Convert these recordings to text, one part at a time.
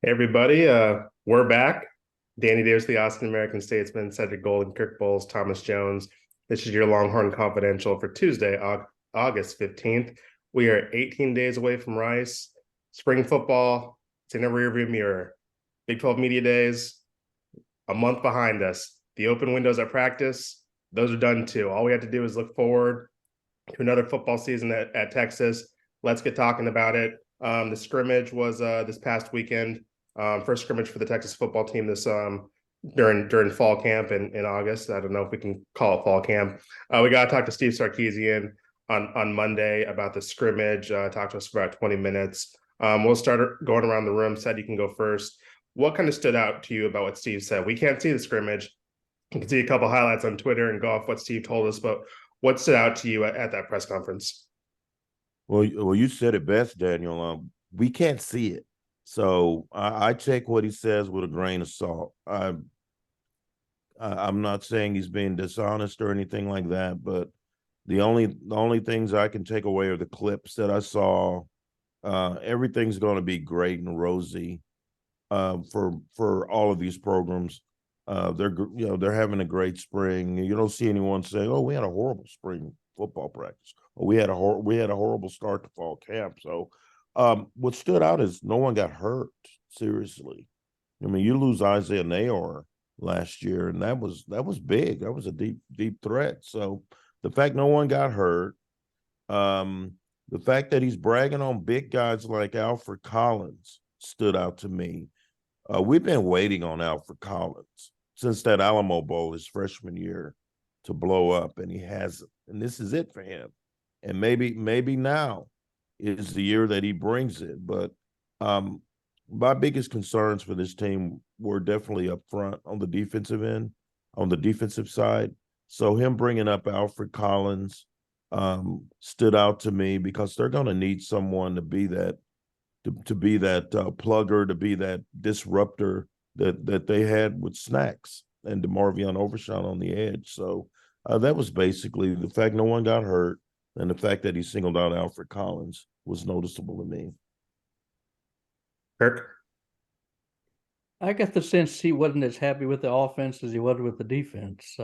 Hey everybody, we're back. Danny Davis, the Austin American-Statesman, Cedric Golden, Kirk Bowles, Thomas Jones. This is your Longhorn Confidential for Tuesday, August 15th. We are 18 days away from Rice. Spring football, it's in a rearview mirror. Big 12 Media Days, a month behind us. The open windows at practice, those are done too. All we have to do is look forward to another football season at Texas. Let's get talking about it. The scrimmage was this past weekend. First scrimmage for the Texas football team this during fall camp in August. I don't know if we can call it fall camp. We got to talk to Steve Sarkisian on Monday about the scrimmage. Talk to us for about 20 minutes. We'll start going around the room. Said you can go first. What kind of stood out to you about what Steve said? We can't see the scrimmage. You can see a couple highlights on Twitter and go off what Steve told us, but what stood out to you at that press conference? Well, you said it best, Daniel. We can't see it, so I take what he says with a grain of salt. I'm not saying he's being dishonest or anything like that, but the only things I can take away are the clips that I saw. Everything's going to be great and rosy for all of these programs. They're having a great spring. You don't see anyone say, "Oh, we had a horrible spring football practice," or we had a horrible start to fall camp." So, what stood out is no one got hurt seriously. I mean, you lose Isaiah Nayor last year, and that was big. That was a deep threat. So, the fact no one got hurt, the fact that he's bragging on big guys like Alfred Collins stood out to me. We've been waiting on Alfred Collins since that Alamo Bowl his freshman year to blow up, and he hasn't. And this is it for him. And maybe now is the year that he brings it. But my biggest concerns for this team were definitely up front on the defensive end, on the defensive side. So him bringing up Alfred Collins stood out to me because they're going to need someone to be that to be that plugger, to be that disruptor that they had with Snacks and DeMarvion Overshown on the edge. So that was basically the fact no one got hurt, and the fact that he singled out Alfred Collins was noticeable to me. Kirk? I got the sense he wasn't as happy with the offense as he was with the defense.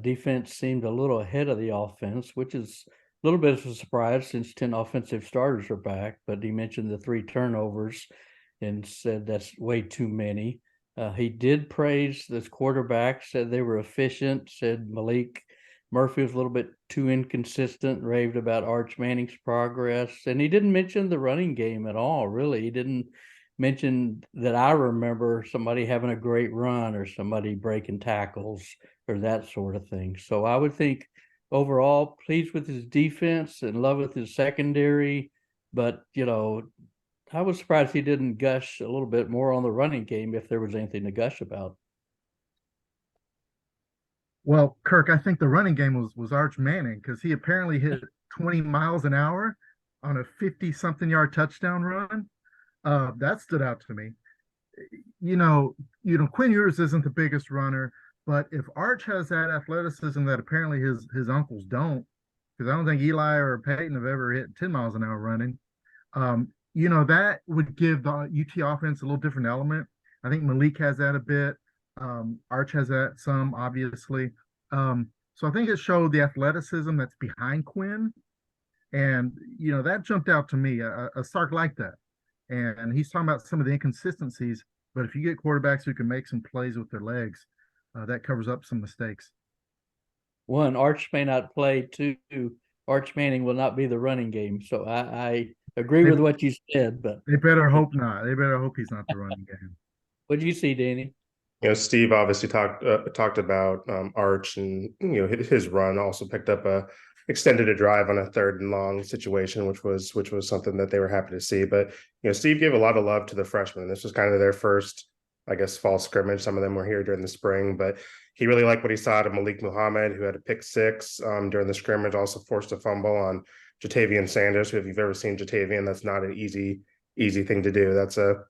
Defense seemed a little ahead of the offense, which is a little bit of a surprise since 10 offensive starters are back. But he mentioned the 3 turnovers and said that's way too many. He did praise this quarterback, said they were efficient, said Malik Murphy was a little bit too inconsistent, raved about Arch Manning's progress. And he didn't mention the running game at all, really. He didn't mention that I remember somebody having a great run or somebody breaking tackles or that sort of thing. So I would think overall pleased with his defense, in love with his secondary. But, I was surprised he didn't gush a little bit more on the running game if there was anything to gush about. Well, Kirk, I think the running game was Arch Manning because he apparently hit 20 miles an hour on a 50-something yard touchdown run. That stood out to me. Quinn Ewers isn't the biggest runner, but if Arch has that athleticism that apparently his uncles don't, because I don't think Eli or Peyton have ever hit 10 miles an hour running, that would give the UT offense a little different element. I think Malik has that a bit. Arch has that some, obviously. So I think it showed the athleticism that's behind Quinn. And, that jumped out to me. A Sark like that. And he's talking about some of the inconsistencies. But if you get quarterbacks who can make some plays with their legs, that covers up some mistakes. One, Arch may not play. 2, Arch Manning will not be the running game. So I agree with what you said. But they better hope not. They better hope he's not the running game. What did you see, Danny? Steve obviously talked about Arch and his run. Also picked up extended a drive on a 3rd and long situation, which was something that they were happy to see. But Steve gave a lot of love to the freshmen. This was kind of their first, I guess, fall scrimmage. Some of them were here during the spring, but he really liked what he saw to Malik Muhammad, who had a pick 6 during the scrimmage, also forced a fumble on Jatavian Sanders, who, if you've ever seen Jatavian, that's not an easy thing to do. That's a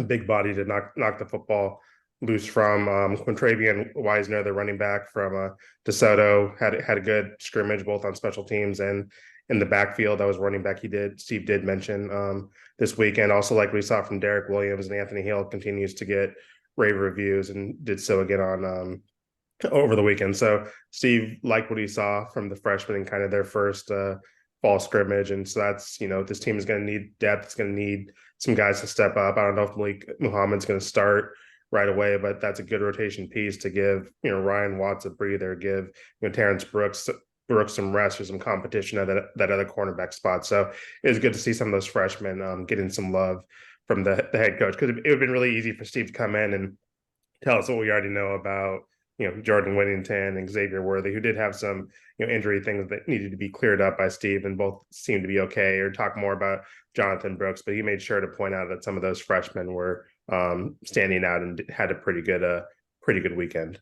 big body to knock the football loose from. Quintravian Wisner, the running back from DeSoto, had a good scrimmage both on special teams and in the backfield. That was running back. Steve did mention this weekend. Also, like we saw from Derek Williams, and Anthony Hill continues to get rave reviews and did so again on over the weekend. So Steve liked what he saw from the freshmen in kind of their first fall scrimmage. And so that's, this team is going to need depth. It's going to need some guys to step up. I don't know if Malik Muhammad's going to start right away, but that's a good rotation piece to give, Ryan Watts a breather, give, Terrence Brooks some rest or some competition at that other cornerback spot. So it was good to see some of those freshmen getting some love from the head coach, because it would have been really easy for Steve to come in and tell us what we already know about, Jordan Whittington and Xavier Worthy, who did have some, injury things that needed to be cleared up by Steve, and both seemed to be okay, or talk more about Jonathan Brooks. But he made sure to point out that some of those freshmen were standing out and had a pretty good weekend.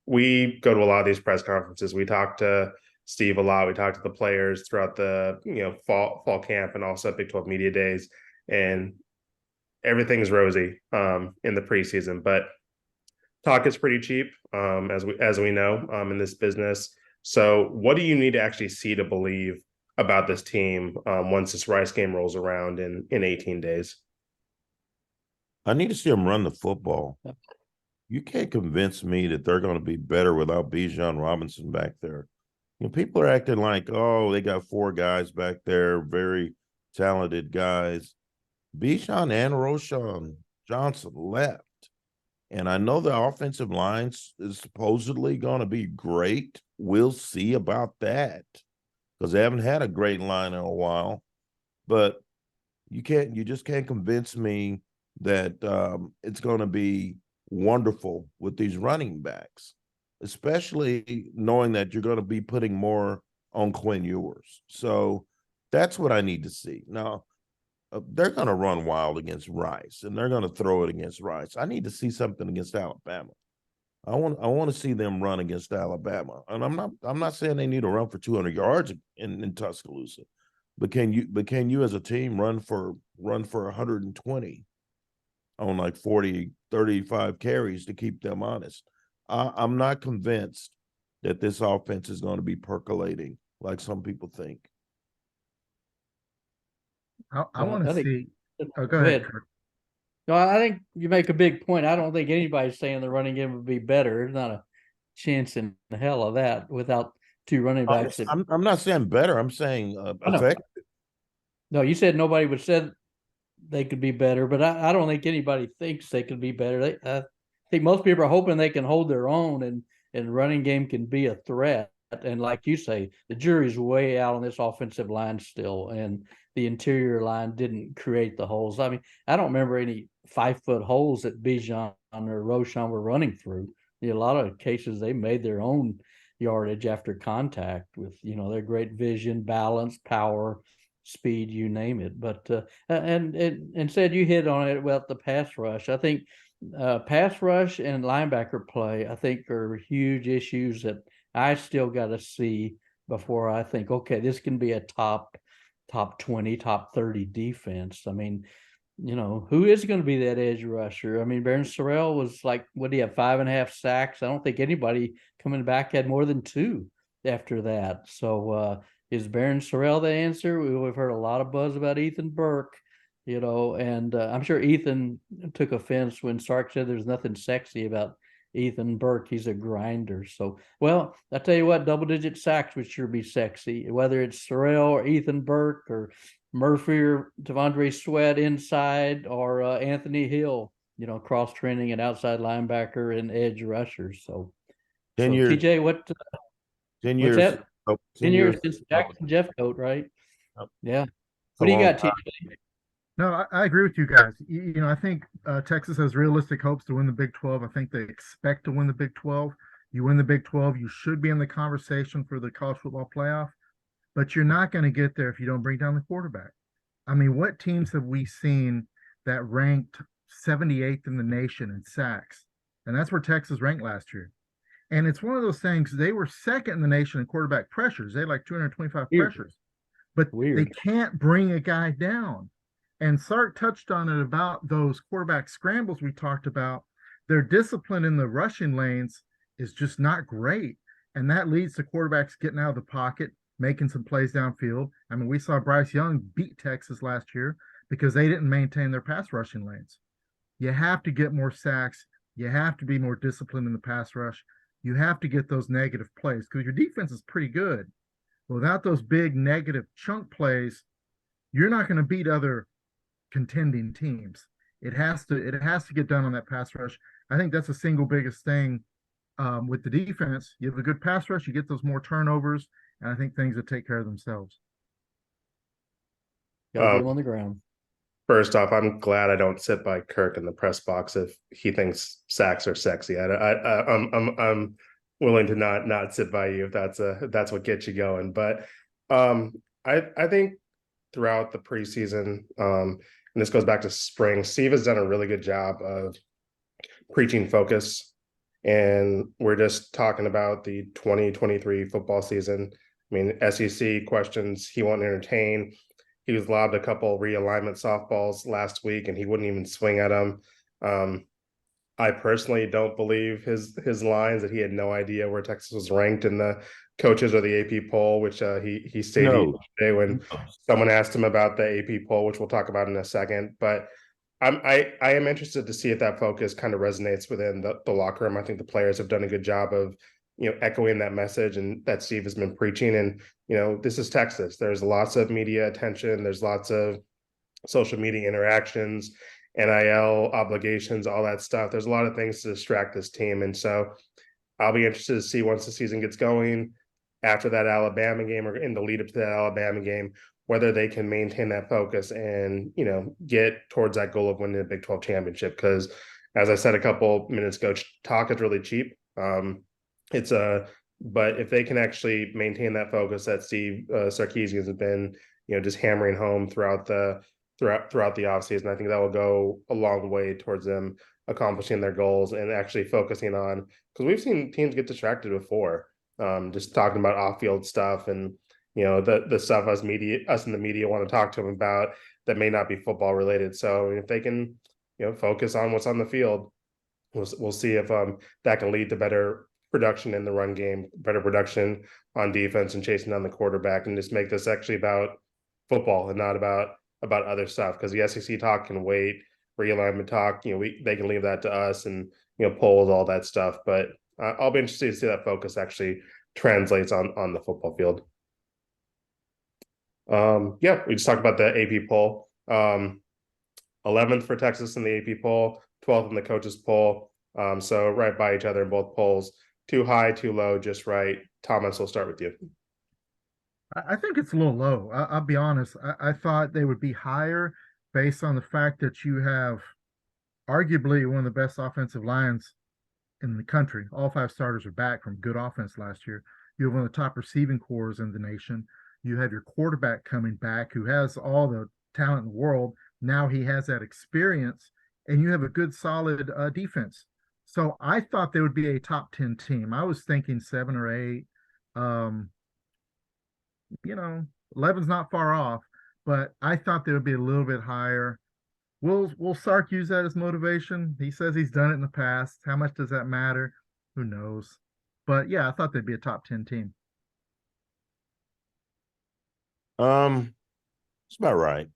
We go to a lot of these press conferences. We talk to Steve a lot. We talk to the players throughout the, fall camp, and also Big 12 media days, and everything's rosy in the preseason, but talk is pretty cheap, as we know, in this business. So what do you need to actually see to believe about this team once this Rice game rolls around in 18 days? I need to see them run the football. You can't convince me that they're going to be better without Bijan Robinson back there. People are acting like, oh, they got 4 guys back there, very talented guys. Bijan and Roshan Johnson left. And I know the offensive line is supposedly going to be great. We'll see about that, because they haven't had a great line in a while. But you just can't convince me that it's going to be wonderful with these running backs, especially knowing that you're going to be putting more on Quinn Ewers. So that's what I need to see. Now, they're going to run wild against Rice, and they're going to throw it against Rice. I need to see something against Alabama. I want to see them run against Alabama. And I'm not saying they need to run for 200 yards in Tuscaloosa, but can you as a team run for 120 on like 40, 35 carries to keep them honest? I'm not convinced that this offense is going to be percolating like some people think. I want to see. Oh, go ahead. Kurt. No, I think you make a big point. I don't think anybody's saying the running game would be better. There's not a chance in the hell of that without 2 running backs. I'm not saying better. I'm saying effective. No, you said nobody would said they could be better, but I don't think anybody thinks they could be better. I think most people are hoping they can hold their own and running game can be a threat. And like you say, the jury's way out on this offensive line still, and the interior line didn't create the holes. I mean, I don't remember any 5-foot holes that Bijan or Roshan were running through. In a lot of cases, they made their own yardage after contact with, their great vision, balance, power, speed, you name it. But and said you hit on it about the pass rush. I think pass rush and linebacker play, I think, are huge issues that I still got to see before I think, okay, this can be a top 20, top 30 defense. I mean, who is going to be that edge rusher? I mean, Baron Sorrell was like, what do you have, 5.5 sacks? I don't think anybody coming back had more than 2 after that. So is Baron Sorrell the answer? We've heard a lot of buzz about Ethan Burke, and I'm sure Ethan took offense when Sark said there's nothing sexy about Ethan Burke. He's a grinder. So, well, I tell you what, double-digit sacks would sure be sexy, whether it's Sorrell or Ethan Burke or Murphy or Devondre Sweat inside, or Anthony Hill, cross-training an outside linebacker and edge rusher. So 10 years. TJ, 10 years. What's that? 10 years since Jackson Jackson Jeffcoat, right? Yep. Yeah. What do you got, TJ? No, I agree with you guys. I think Texas has realistic hopes to win the Big 12. I think they expect to win the Big 12. You win the Big 12, you should be in the conversation for the college football playoff, but you're not going to get there if you don't bring down the quarterback. I mean, what teams have we seen that ranked 78th in the nation in sacks? And that's where Texas ranked last year. And it's one of those things, they were second in the nation in quarterback pressures. They had like 225 pressures, but they can't bring a guy down. And Sark touched on it about those quarterback scrambles we talked about. Their discipline in the rushing lanes is just not great. And that leads to quarterbacks getting out of the pocket, making some plays downfield. I mean, we saw Bryce Young beat Texas last year because they didn't maintain their pass rushing lanes. You have to get more sacks. You have to be more disciplined in the pass rush. You have to get those negative plays because your defense is pretty good. Without those big negative chunk plays, you're not going to beat other contending teams. It has to get done on that pass rush. I think that's the single biggest thing with the defense. You have a good pass rush, you get those more turnovers, and I think things will take care of themselves. Gotta get him on the ground. First off, I'm glad I don't sit by Kirk in the press box if he thinks sacks are sexy. I'm willing to not sit by you if that's what gets you going. But I think throughout the preseason, and this goes back to spring, Steve has done a really good job of preaching focus. And we're just talking about the 2023 football season. I mean, SEC questions he won't entertain. He was lobbed a couple realignment softballs last week, and he wouldn't even swing at them. I personally don't believe his lines that he had no idea where Texas was ranked in the coaches or the AP poll, which he stated today when someone asked him about the AP poll, which we'll talk about in a second. But I am interested to see if that focus kind of resonates within the locker room. I think the players have done a good job of, echoing that message and that Steve has been preaching. And, this is Texas. There's lots of media attention. There's lots of social media interactions, NIL obligations, all that stuff. There's a lot of things to distract this team. And so I'll be interested to see once the season gets going after that Alabama game or in the lead up to that Alabama game, whether they can maintain that focus and, get towards that goal of winning the Big 12 championship. Because as I said a couple minutes ago, talk is really cheap. But if they can actually maintain that focus that Steve Sarkisian has been, just hammering home throughout the offseason, I think that will go a long way towards them accomplishing their goals and actually focusing on, because we've seen teams get distracted before, just talking about off-field stuff and the stuff us in the media want to talk to them about that may not be football related. So if they can focus on what's on the field, we'll see if that can lead to better production in the run game, better production on defense and chasing down the quarterback, and just make this actually about football and not about other stuff. Because the SEC talk can wait, realignment talk, they can leave that to us, and polls, all that stuff. But I'll be interested to see that focus actually translates on the football field. We just talked about the AP poll. 11th for Texas in the AP poll, 12th in the coaches poll. So right by each other in both polls. Too high, too low, just right. Thomas, we'll start with you. I think it's a little low. I'll be honest. I thought they would be higher based on the fact that you have arguably one of the best offensive lines in the country. All 5 starters are back from good offense last year. You have one of the top receiving corps in the nation. You have your quarterback coming back who has all the talent in the world. Now he has that experience, and you have a good, solid defense. So I thought they would be a top 10 team. I was thinking 7 or 8. 11's not far off, but I thought they would be a little bit higher. Will Sark use that as motivation? He says he's done it in the past. How much does that matter? Who knows? But yeah, I thought they'd be a top 10 team. It's about right.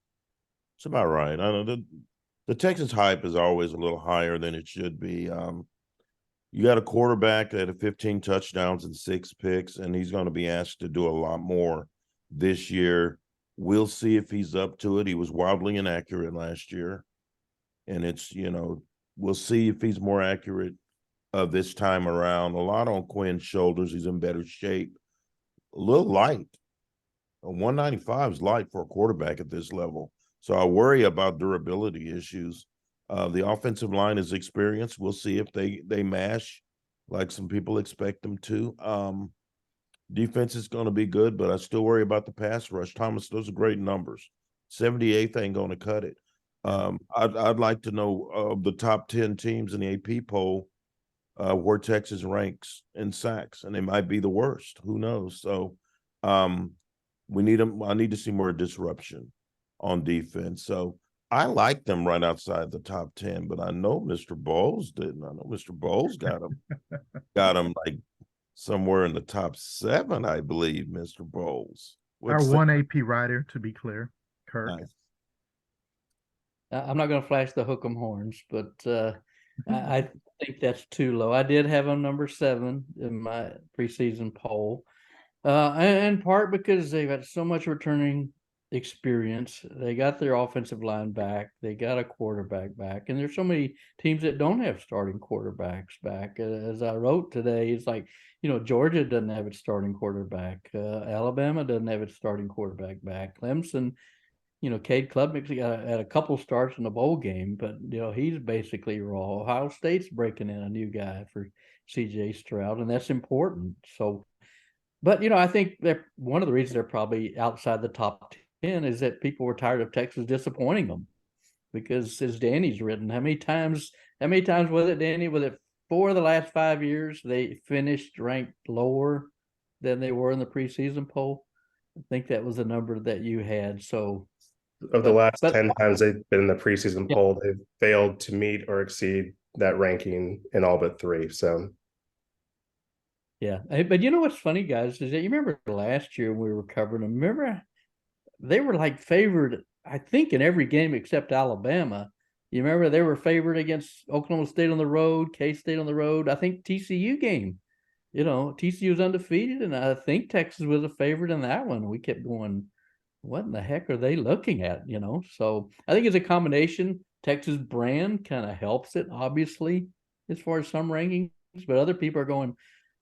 It's about right. I know the Texas hype is always a little higher than it should be. You got a quarterback that had 15 touchdowns and 6 picks, and he's going to be asked to do a lot more this year. We'll see if he's up to it. He was wildly inaccurate last year, and it's, we'll see if he's more accurate this time around. A lot on Quinn's shoulders. He's in better shape. A little light. 195 is light for a quarterback at this level. So I worry about durability issues. The offensive line is experienced. We'll see if they mash like some people expect them to. Defense is going to be good, but I still worry about the pass rush. Thomas, those are great numbers. 78th ain't going to cut it. I'd like to know of the top 10 teams in the AP poll where Texas ranks in sacks, and they might be the worst. Who knows? So we need them. I need to see more disruption on defense. So I like them right outside the top 10, but I know Mr. Bowles didn't. I know Mr. Bowles got them like somewhere in the top 7, I believe, Mr. Bowles. Our What's one AP writer, to be clear, Kirk. nice. I'm not going to flash the hook 'em horns, but I think that's too low. I did have them number 7 in my preseason poll, and in part because they've got so much returning experience. They got their offensive line back. They got a quarterback back, and there's so many teams that don't have starting quarterbacks back. As I wrote today, it's like, Georgia doesn't have its starting quarterback. Alabama doesn't have its starting quarterback back. Clemson, Cade Klubnik had a couple starts in the bowl game, but he's basically raw. Ohio State's breaking in a new guy for CJ Stroud, and that's important. So, but I think that one of the reasons they're probably outside the top 10 is that people were tired of Texas disappointing them, because as Danny's written, how many times was it, Danny? Was it 4 of the last 5 years they finished ranked lower than they were in the preseason poll? I think that was the number that you had. So Of the last but 10 times they've been in the preseason Yeah. poll, they've failed to meet or exceed that ranking in all but 3. So yeah, but what's funny, guys, is that you remember last year when we were covering them. Remember, they were like favored, I think, in every game except Alabama. You remember they were favored against Oklahoma State on the road, K-State on the road. I think TCU game, TCU was undefeated, and I think Texas was a favorite in that one. We kept going, what in the heck are they looking at? So I think it's a combination. Texas brand kind of helps it, obviously, as far as some rankings, but other people are going,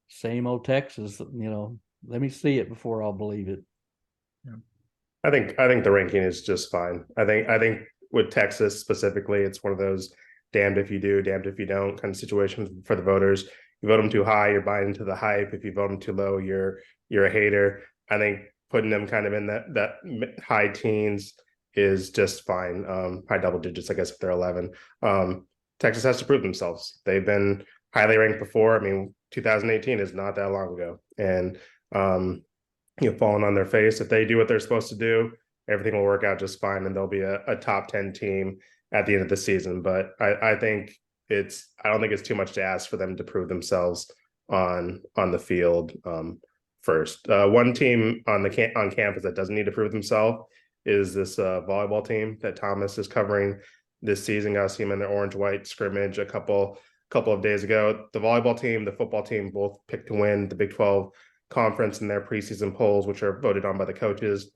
same old Texas, let me see it before I'll believe it. I think the ranking is just fine. I think with Texas specifically, it's one of those damned if you do, damned if you don't kind of situations for the voters. You vote them too high, you're buying into the hype. If you vote them too low, you're a hater. I think putting them kind of in that high teens is just fine. High double digits, I guess, if they're 11. Texas has to prove themselves. They've been highly ranked before. I mean, 2018 is not that long ago, and falling on their face. If they do what they're supposed to do, everything will work out just fine, and they'll be a top 10 team at the end of the season. But I don't think it's too much to ask for them to prove themselves on the field first. One team on campus that doesn't need to prove themselves is this volleyball team that Thomas is covering this season. Got to see him in their orange-white scrimmage a couple of days ago. The volleyball team, the football team, both picked to win the Big 12 conference in their preseason polls, which are voted on by the coaches.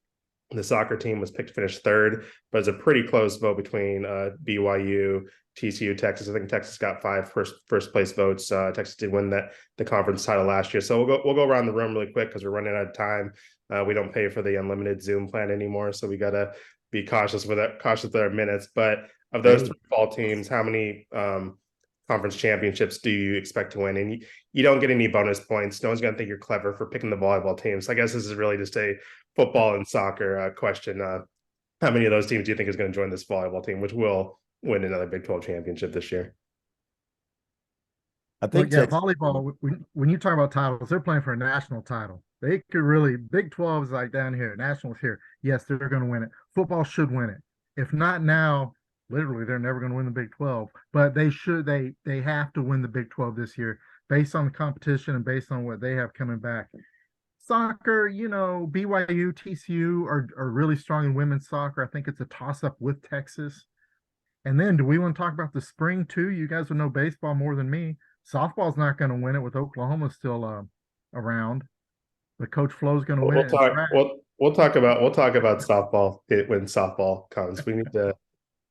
The soccer team was picked to finish 3rd, but it's a pretty close vote between BYU, TCU, Texas. I think Texas got 5 first place votes. Texas did win the conference title last year. So we'll go around the room really quick because we're running out of time. We don't pay for the unlimited Zoom plan anymore, so we gotta be cautious with our minutes. But of those 3 fall teams, how many conference championships do you expect to win? And you don't get any bonus points. No one's going to think you're clever for picking the volleyball team. So I guess this is really just a football and soccer question. How many of those teams do you think is going to join this volleyball team, which will win another Big 12 championship this year? I think volleyball, when you talk about titles, they're playing for a national title. They could really, Big 12 is like down here, nationals here. Yes, they're going to win it. Football should win it. If not now, literally, they're never going to win the Big 12, but they have to win the Big 12 this year based on the competition and based on what they have coming back. Soccer, BYU, TCU are really strong in women's soccer. I think it's a toss-up with Texas. And then do we want to talk about the spring too? You guys would know baseball more than me. Softball's not going to win it with Oklahoma still around. But Coach Flo's going to win it. We'll talk about softball when softball comes. We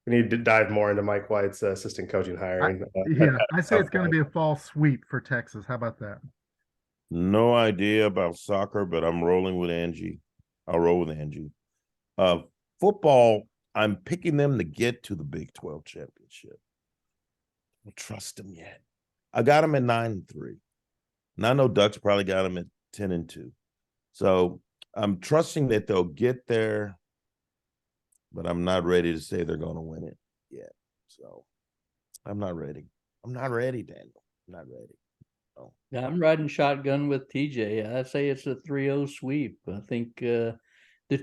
need to dive more into Mike White's assistant coaching hiring. I say it's going to be a fall sweep for Texas. How about that? No idea about soccer, but I'm rolling with Angie. I'll roll with Angie. Football, I'm picking them to get to the Big 12 championship. I don't trust them yet. I got them at 9-3. And I know Ducks probably got them at 10-2. So I'm trusting that they'll get there, but I'm not ready to say they're going to win it yet. So I'm not ready. I'm not ready, Daniel. I'm not ready. No. Yeah, I'm riding shotgun with TJ. I say it's a 3-0 sweep. I think the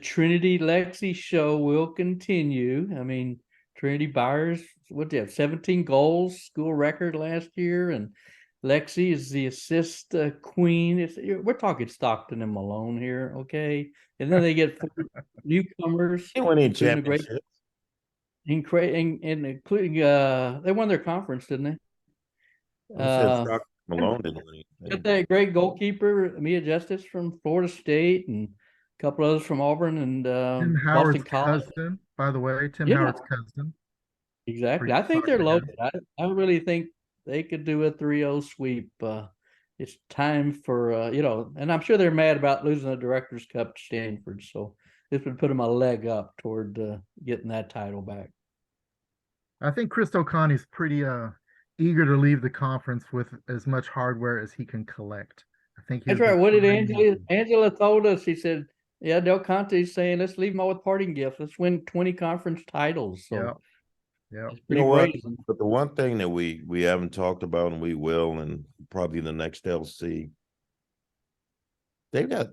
Trinity Lexi show will continue. I mean, Trinity Byers, what they have, 17 goals, school record last year, and Lexi is the assist queen. We're talking Stockton and Malone here, okay? And then they get 4 newcomers They won a doing a great, championship. including they won their conference, didn't they? Who said Stockton Malone didn't win Got anything? that great goalkeeper, Mia Justice from Florida State, and a couple others from Auburn and Tim Boston Howard's College. cousin, by the way, Tim Yeah, Howard's cousin. exactly. For I think they're soccer loaded. I really think they could do a 3-0 sweep. It's time for and I'm sure they're mad about losing the Directors Cup to Stanford. So this would put them a leg up toward getting that title back. I think Chris O'Connor's pretty eager to leave the conference with as much hardware as he can collect. I think That's right. What did Angela told us? She said, "Yeah, Del Conte's saying let's leave them all with parting gifts. Let's win 20 conference titles." So yeah. it's You pretty know what? brazen. But the one thing that we haven't talked about, and we will, and probably the next LC, they've got,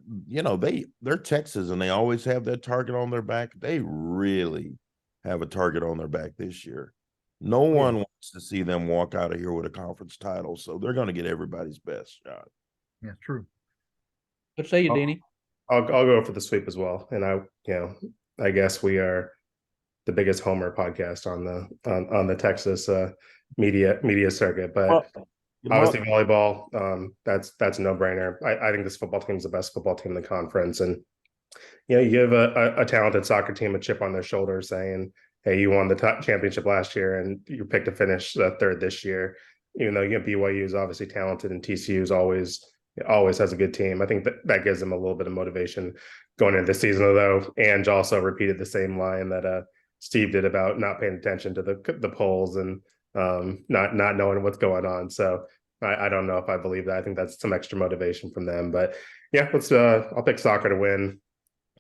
they're Texas and they always have that target on their back. They really have a target on their back this year. No one wants to see them walk out of here with a conference title, so they're going to get everybody's best shot. Yeah, true. What say you, Danny? I'll go for the sweep as well. And I guess we are the biggest homer podcast on the Texas media circuit. But obviously volleyball, that's a no-brainer. I think this football team is the best football team in the conference. And you have a talented soccer team, a chip on their shoulder saying, hey, you won the championship last year and you picked to finish third this year. Even though BYU is obviously talented and TCU is always has a good team. I think that gives them a little bit of motivation going into the season, although Ange also repeated the same line that Steve did about not paying attention to the polls and not knowing what's going on. So I don't know if I believe that. I think that's some extra motivation from them. But yeah, I'll pick soccer to win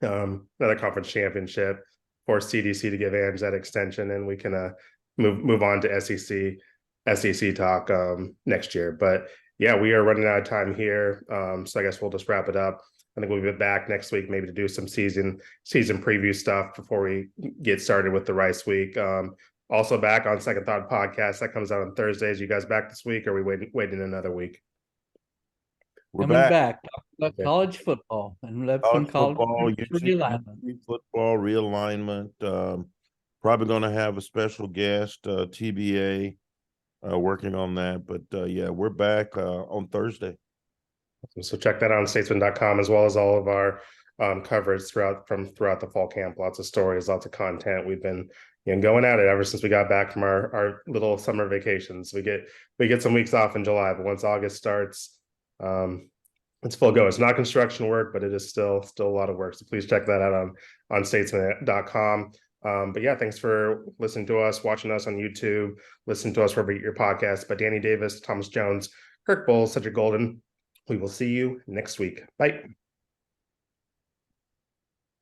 another conference championship, force CDC to give Ange that extension, and we can move on to SEC talk next year. But yeah, we are running out of time here. So I guess we'll just wrap it up. I think we'll be back next week, maybe to do some season preview stuff before we get started with the Rice Week. Also back on Second Thought Podcast. That comes out on Thursdays. You guys back this week, or are we waiting another week? We're back. Talk about college football and let some college football, realignment. Football realignment. Probably going to have a special guest, TBA, working on that. But yeah, we're back on Thursday. So check that out on statesman.com, as well as all of our coverage throughout the fall camp. Lots of stories, lots of content. We've been going at it ever since we got back from our little summer vacations. We get some weeks off in July, but once August starts, it's full go. It's not construction work, but it is still a lot of work. So please check that out on statesman.com. But yeah, thanks for listening to us, watching us on YouTube, listening to us wherever you get your podcast. But Danny Davis, Thomas Jones, Kirk Bowles, Cedric Golden. We will see you next week. Bye.